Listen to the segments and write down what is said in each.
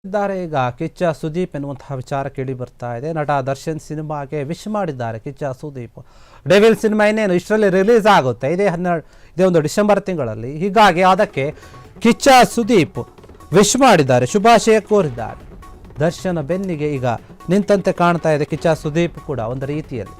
ಇದ್ದಾರೆ. ಈಗ ಕಿಚ್ಚ ಸುದೀಪ್ ಎನ್ನುವಂತಹ ವಿಚಾರ ಕೇಳಿ ಬರ್ತಾ ಇದೆ. ನಟ ದರ್ಶನ್ ಸಿನಿಮಾಗೆ ವಿಶ್ ಮಾಡಿದ್ದಾರೆ ಕಿಚ್ಚ ಸುದೀಪ್. ಡೆವಿಲ್ ಸಿನಿಮಾ ಇನ್ನೇನು ಇಷ್ಟರಲ್ಲಿ ರಿಲೀಸ್ ಆಗುತ್ತೆ, ಇದೇ ಒಂದು ಡಿಸೆಂಬರ್ ತಿಂಗಳಲ್ಲಿ. ಹೀಗಾಗಿ ಅದಕ್ಕೆ ಕಿಚ್ಚ ಸುದೀಪ್ ವಿಶ್ ಮಾಡಿದ್ದಾರೆ, ಶುಭಾಶಯ ಕೋರಿದ್ದಾರೆ. ದರ್ಶನ ಬೆನ್ನಿಗೆ ಈಗ ನಿಂತಂತೆ ಕಾಣ್ತಾ ಇದೆ ಕಿಚ್ಚ ಸುದೀಪ್ ಕೂಡ ಒಂದು ರೀತಿಯಲ್ಲಿ.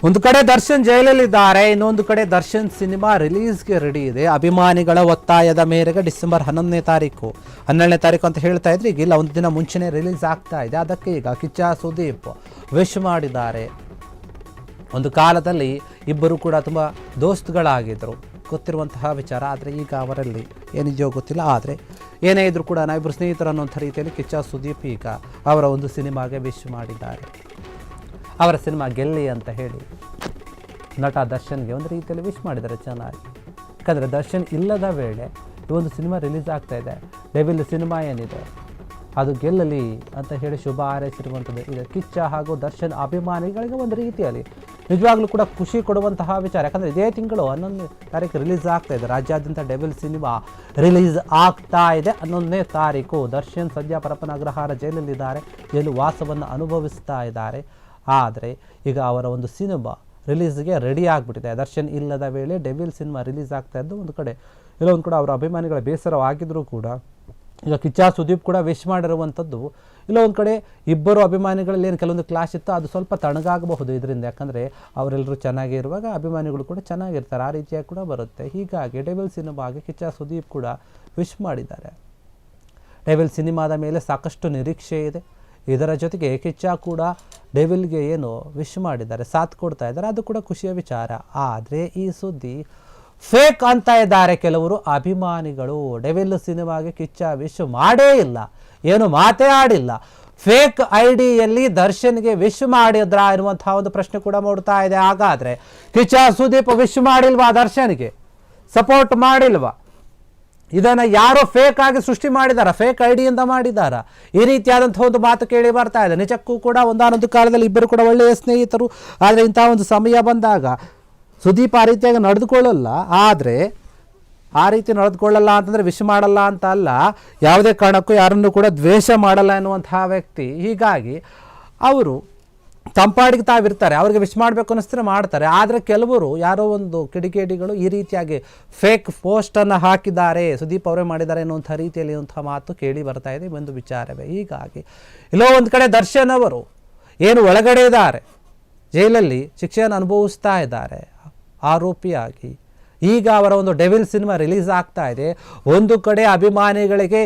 ಒಂದು ಕಡೆ ದರ್ಶನ್ ಜೈಲಲ್ಲಿದ್ದಾರೆ, ಇನ್ನೊಂದು ಕಡೆ ದರ್ಶನ್ ಸಿನಿಮಾ ರಿಲೀಸ್ಗೆ ರೆಡಿ ಇದೆ. ಅಭಿಮಾನಿಗಳ ಒತ್ತಾಯದ ಮೇರೆಗೆ ಡಿಸೆಂಬರ್ 11ನೇ ತಾರೀಕು ಅಂತ ಹೇಳ್ತಾ ಇದ್ರೆ, ಈಗ ಇಲ್ಲ ಒಂದು ದಿನ ಮುಂಚೆನೇ ರಿಲೀಸ್ ಆಗ್ತಾ ಇದೆ. ಅದಕ್ಕೆ ಈಗ ಕಿಚ್ಚ ಸುದೀಪ್ ವಿಶ್ ಮಾಡಿದ್ದಾರೆ. ಒಂದು ಕಾಲದಲ್ಲಿ ಇಬ್ಬರು ಕೂಡ ತುಂಬ ದೋಸ್ತುಗಳಾಗಿದ್ದರು, ಗೊತ್ತಿರುವಂತಹ ವಿಚಾರ. ಆದರೆ ಈಗ ಅವರಲ್ಲಿ ಏನಿದೆಯೋ ಗೊತ್ತಿಲ್ಲ. ಆದರೆ ಏನೇ ಇದ್ರೂ ಕೂಡ ನಾವಿಬ್ಬರು ಸ್ನೇಹಿತರು ಅನ್ನೋಂಥ ರೀತಿಯಲ್ಲಿ ಕಿಚ್ಚ ಸುದೀಪ್ ಈಗ ಅವರ ಒಂದು ಸಿನಿಮಾಗೆ ವಿಶ್ ಮಾಡಿದ್ದಾರೆ. ಅವರ ಸಿನಿಮಾ ಗೆಲ್ಲಿ ಅಂತ ಹೇಳಿ ನಟ ದರ್ಶನ್ಗೆ ಒಂದು ರೀತಿಯಲ್ಲಿ ವಿಶ್ ಮಾಡಿದ್ದಾರೆ ಚೆನ್ನಾಗಿ. ಯಾಕಂದರೆ ದರ್ಶನ್ ಇಲ್ಲದ ವೇಳೆ ಈ ಒಂದು ಸಿನಿಮಾ ರಿಲೀಸ್ ಆಗ್ತಾ ಇದೆ. ಡೆವಿಲ್ ಸಿನಿಮಾ ಏನಿದೆ ಅದು ಗೆಲ್ಲಲಿ ಅಂತ ಹೇಳಿ ಶುಭ ಹಾರೈಸಿರುವಂಥದ್ದು ಇದೆ ಕಿಚ್ಚ ಹಾಗೂ ದರ್ಶನ್ ಅಭಿಮಾನಿಗಳಿಗೆ. ಒಂದು ರೀತಿಯಲ್ಲಿ ನಿಜವಾಗ್ಲೂ ಕೂಡ ಖುಷಿ ಕೊಡುವಂತಹ ವಿಚಾರ. ಯಾಕಂದರೆ ಇದೇ ತಿಂಗಳು 11ನೇ ತಾರೀಕು ರಿಲೀಸ್ ಆಗ್ತಾ ಇದೆ. ರಾಜ್ಯಾದ್ಯಂತ ಡೆವಿಲ್ ಸಿನಿಮಾ ರಿಲೀಸ್ ಆಗ್ತಾ ಇದೆ 11ನೇ ತಾರೀಕು. ದರ್ಶನ್ ಸದ್ಯ ಪರಪ್ಪನ ಅಗ್ರಹಾರ ಜೈಲಲ್ಲಿದ್ದಾರೆ, ಜೈಲು ವಾಸವನ್ನು ಅನುಭವಿಸ್ತಾ ಇದ್ದಾರೆ. ಆದರೆ ಈಗ ಅವರ ಒಂದು ಸಿನಿಮಾ ರಿಲೀಸ್ಗೆ ರೆಡಿ ಆಗಿಬಿಟ್ಟಿದೆ. ದರ್ಶನ್ ಇಲ್ಲದ ವೇಳೆ ಡೆವಿಲ್ ಸಿನಿಮಾ ರಿಲೀಸ್ ಆಗ್ತಾ ಇದ್ದು ಒಂದು ಕಡೆ ಇಲ್ಲೊಂದು ಕೂಡ ಅವರ ಅಭಿಮಾನಿಗಳ ಬೇಸರವಾಗಿದ್ದರೂ ಕೂಡ ಈಗ ಕಿಚ್ಚ ಸುದೀಪ್ ಕೂಡ ವಿಶ್ ಮಾಡಿರುವಂಥದ್ದು. ಇಲ್ಲ ಒಂದು ಕಡೆ ಇಬ್ಬರು ಅಭಿಮಾನಿಗಳಲ್ಲಿ ಏನು ಕೆಲವೊಂದು ಕ್ಲಾಶ್ ಇತ್ತು, ಅದು ಸ್ವಲ್ಪ ತಣ್ಣಗಾಗಬಹುದು ಇದರಿಂದ. ಯಾಕಂದರೆ ಅವರೆಲ್ಲರೂ ಚೆನ್ನಾಗಿ ಇರುವಾಗ ಅಭಿಮಾನಿಗಳು ಕೂಡ ಚೆನ್ನಾಗಿರ್ತಾರೆ, ಆ ರೀತಿಯಾಗಿ ಕೂಡ ಬರುತ್ತೆ. ಹೀಗಾಗಿ ಡೆವಿಲ್ ಸಿನಿಮಾಗೆ ಕಿಚ್ಚ ಸುದೀಪ್ ಕೂಡ ವಿಶ್ ಮಾಡಿದ್ದಾರೆ. ಡೆವಿಲ್ ಸಿನಿಮಾದ ಮೇಲೆ ಸಾಕಷ್ಟು ನಿರೀಕ್ಷೆ ಇದೆ. ಇದರ ಜೊತೆಗೆ ಕಿಚ್ಚ ಕೂಡ ಡೆವಿಲ್ಗೆ ಏನು ವಿಶ್ ಮಾಡಿದ್ದಾರೆ, ಸಾಥ್ ಕೊಡ್ತಾ ಇದ್ದಾರೆ, ಅದು ಕೂಡ ಖುಷಿಯ ವಿಚಾರ. ಆದರೆ ಈ ಸುದ್ದಿ ಫೇಕ್ ಅಂತ ಇದ್ದಾರೆ ಕೆಲವರು ಅಭಿಮಾನಿಗಳು. ಡೆವಿಲ್ ಸಿನಿಮಾಗೆ ಕಿಚ್ಚ ವಿಶ್ ಮಾಡೇ ಇಲ್ಲ, ಏನು ಮಾತೇ ಆಡಿಲ್ಲ. ಫೇಕ್ ಐಡಿಯಲ್ಲಿ ದರ್ಶನ್ಗೆ ವಿಶ್ ಮಾಡಿದ್ರ ಎನ್ನುವಂತಹ ಒಂದು ಪ್ರಶ್ನೆ ಕೂಡ ಮೂಡ್ತಾ ಇದೆ. ಹಾಗಾದರೆ ಕಿಚ್ಚ ಸುದೀಪ್ ವಿಶ್ ಮಾಡಿಲ್ವಾ, ದರ್ಶನ್ಗೆ ಸಪೋರ್ಟ್ ಮಾಡಿಲ್ವಾ? ಇದನ್ನು ಯಾರೋ ಫೇಕ್ ಆಗಿ ಸೃಷ್ಟಿ ಮಾಡಿದಾರ, ಫೇಕ್ ಐಡಿಯಿಂದ ಮಾಡಿದಾರ? ಈ ರೀತಿಯಾದಂಥ ಒಂದು ಮಾತು ಕೇಳಿ ಬರ್ತಾ ಇದೆ. ನಿಜಕ್ಕೂ ಕೂಡ ಒಂದಾನೊಂದು ಕಾಲದಲ್ಲಿ ಇಬ್ಬರು ಕೂಡ ಒಳ್ಳೆಯ ಸ್ನೇಹಿತರು. ಆದರೆ ಇಂಥ ಒಂದು ಸಮಯ ಬಂದಾಗ ಸುದೀಪ್ ಆ ರೀತಿಯಾಗಿ ನಡೆದುಕೊಳ್ಳಲ್ಲ. ಆದರೆ ಆ ರೀತಿ ನಡೆದುಕೊಳ್ಳಲ್ಲ ಅಂತಂದರೆ ವಿಶ್ ಮಾಡಲ್ಲ ಅಂತ ಅಲ್ಲ, ಯಾವುದೇ ಕಾರಣಕ್ಕೂ ಯಾರನ್ನು ಕೂಡ ದ್ವೇಷ ಮಾಡಲ್ಲ ಎನ್ನುವಂತಹ ವ್ಯಕ್ತಿ. ಹೀಗಾಗಿ ಅವರು ತಂಪಾಡಿಗೆ ತಾವಿರ್ತಾರೆ, ಅವ್ರಿಗೆ ವಿಶ್ ಮಾಡಬೇಕು ಅನ್ನಿಸ್ತಾರೆ ಮಾಡ್ತಾರೆ. ಆದರೆ ಕೆಲವರು ಯಾರೋ ಒಂದು ಕಿಡಿಗೇಡಿಗಳು ಈ ರೀತಿಯಾಗಿ ಫೇಕ್ ಪೋಸ್ಟನ್ನು ಹಾಕಿದ್ದಾರೆ, ಸುದೀಪ್ ಅವರೇ ಮಾಡಿದ್ದಾರೆ ಎನ್ನುವಂಥ ರೀತಿಯಲ್ಲಿ ಇರುವಂಥ ಮಾತು ಕೇಳಿ ಬರ್ತಾ ಇದೆ. ಒಂದು ವಿಚಾರವೇ. ಹೀಗಾಗಿ ಎಲ್ಲೋ ಒಂದು ಕಡೆ ದರ್ಶನ್ ಅವರು ಏನು ಒಳಗಡೆ ಇದ್ದಾರೆ, ಜೈಲಲ್ಲಿ ಶಿಕ್ಷೆಯನ್ನು ಅನುಭವಿಸ್ತಾ ಇದ್ದಾರೆ ಆರೋಪಿಯಾಗಿ. ಈಗ ಅವರ ಒಂದು ಡೆವಿಲ್ ಸಿನಿಮಾ ರಿಲೀಸ್ ಆಗ್ತಾ ಇದೆ. ಒಂದು ಕಡೆ ಅಭಿಮಾನಿಗಳಿಗೆ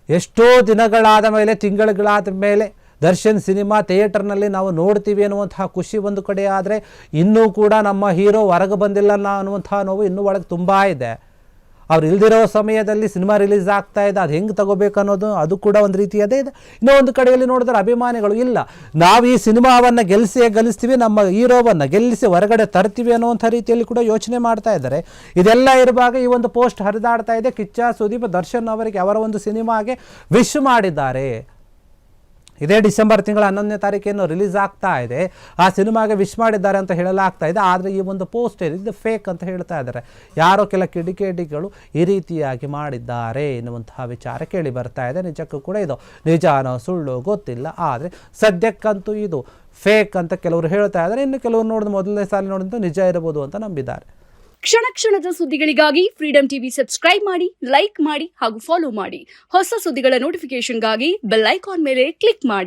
ಎಷ್ಟೋ ದಿನಗಳಾದ ಮೇಲೆ, ತಿಂಗಳುಗಳಾದ ಮೇಲೆ ದರ್ಶನ್ ಸಿನಿಮಾ ಥಿಯೇಟರ್ನಲ್ಲಿ ನಾವು ನೋಡ್ತೀವಿ ಅನ್ನುವಂತಹ ಖುಷಿ ಒಂದು ಕಡೆ. ಆದರೆ ಇನ್ನೂ ಕೂಡ ನಮ್ಮ ಹೀರೋ ಹೊರಗೆ ಬಂದಿಲ್ಲ ಅನ್ನುವಂತಹ ನೋವು ಇನ್ನೂ ಒಳಗೆ ತುಂಬ ಇದೆ. ಅವ್ರು ಇಲ್ದಿರೋ ಸಮಯದಲ್ಲಿ ಸಿನಿಮಾ ರಿಲೀಸ್ ಆಗ್ತಾ ಇದೆ, ಅದು ಹೆಂಗೆ ತಗೋಬೇಕು ಅನ್ನೋದು ಅದು ಕೂಡ ಒಂದು ರೀತಿಯದೇ ಇದೆ. ಇನ್ನೂ ಒಂದು ಕಡೆಯಲ್ಲಿ ನೋಡಿದ್ರೆ ಅಭಿಮಾನಿಗಳು ಇಲ್ಲ, ನಾವು ಈ ಸಿನಿಮಾವನ್ನು ಗೆಲ್ಲಿಸ್ತೀವಿ, ನಮ್ಮ ಹೀರೋವನ್ನು ಗೆಲ್ಲಿಸಿ ಹೊರಗಡೆ ತರ್ತೀವಿ ಅನ್ನುವಂಥ ರೀತಿಯಲ್ಲಿ ಕೂಡ ಯೋಚನೆ ಮಾಡ್ತಾ ಇದ್ದಾರೆ. ಇದೆಲ್ಲ ಇರುವಾಗ ಈ ಒಂದು ಪೋಸ್ಟ್ ಹರಿದಾಡ್ತಾ ಇದೆ. ಕಿಚ್ಚ ಸುದೀಪ್ ದರ್ಶನ್ ಅವರಿಗೆ ಅವರ ಒಂದು ಸಿನಿಮಾಗೆ ವಿಶ್ ಮಾಡಿದ್ದಾರೆ. ಇದೇ ಡಿಸೆಂಬರ್ ತಿಂಗಳ 11ನೇ ತಾರೀಕೇನು ರಿಲೀಸ್ ಆಗ್ತಾ ಇದೆ, ಆ ಸಿನಿಮಾಗೆ ವಿಶ್ ಮಾಡಿದ್ದಾರೆ ಅಂತ ಹೇಳಲಾಗ್ತಾ ಇದೆ. ಆದರೆ ಈ ಒಂದು ಪೋಸ್ಟ್ ಇದು ಫೇಕ್ ಅಂತ ಹೇಳ್ತಾ ಇದ್ದಾರೆ. ಯಾರೋ ಕೆಲ ಕಿಡಿಗೇಡಿಗಳು ಈ ರೀತಿಯಾಗಿ ಮಾಡಿದ್ದಾರೆ ಎನ್ನುವಂತಹ ವಿಚಾರ ಕೇಳಿ ಬರ್ತಾ ಇದೆ. ನಿಜಕ್ಕೂ ಕೂಡ ಇದು ನಿಜಾನೋ ಸುಳ್ಳು ಗೊತ್ತಿಲ್ಲ. ಆದರೆ ಸದ್ಯಕ್ಕಂತೂ ಇದು ಫೇಕ್ ಅಂತ ಕೆಲವರು ಹೇಳ್ತಾ ಇದ್ದಾರೆ. ಇನ್ನು ಕೆಲವರು ನೋಡಿದ ಮೊದಲನೇ ಸಾಲ ನೋಡಿದಂತ ನಿಜ ಇರಬಹುದು ಅಂತ ನಂಬಿದ್ದಾರೆ. ಕ್ಷಣ ಕ್ಷಣದ ಸುದ್ದಿಗಳಿಗಾಗಿ ಫ್ರೀಡಂ ಟಿವಿ ಸಬ್ಸ್ಕ್ರೈಬ್ ಮಾಡಿ, ಲೈಕ್ ಮಾಡಿ ಹಾಗೂ ಫಾಲೋ ಮಾಡಿ. ಹೊಸ ಸುದ್ದಿಗಳ ನೋಟಿಫಿಕೇಶನ್ಗಾಗಿ ಬೆಲ್ ಐಕಾನ್ ಮೇಲೆ ಕ್ಲಿಕ್ ಮಾಡಿ.